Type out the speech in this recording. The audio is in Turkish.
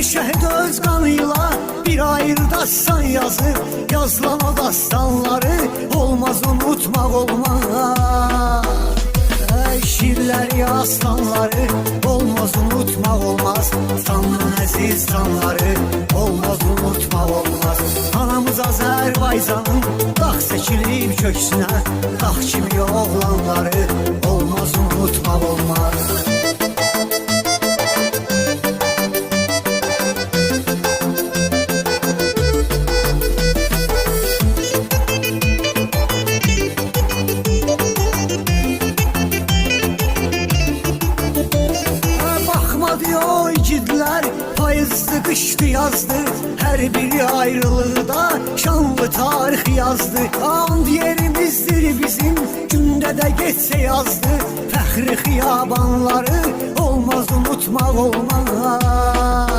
şəhid öz qanıyla bir ayrı dastan yazır. Yazılan o dastanları olmaz unutmaq olmaz. Şiirləri, aslanları olmaz unutmaq olmaz. Sanlı əziz sanları olmaz unutmaq olmaz. Anamız Azərbaycanın dağ çəkilib köksünə, dağ kimi oğlanları olmaz unutmaq olmaz. O igidlər payızdı, qışdı, yazdı. Hər biri ayrılıqda şanlı tarix yazdı. And yerimizdir bizim, gündə də geçsə yazdı. Fəxri xiyabanları olmaz unutmaq olmaz.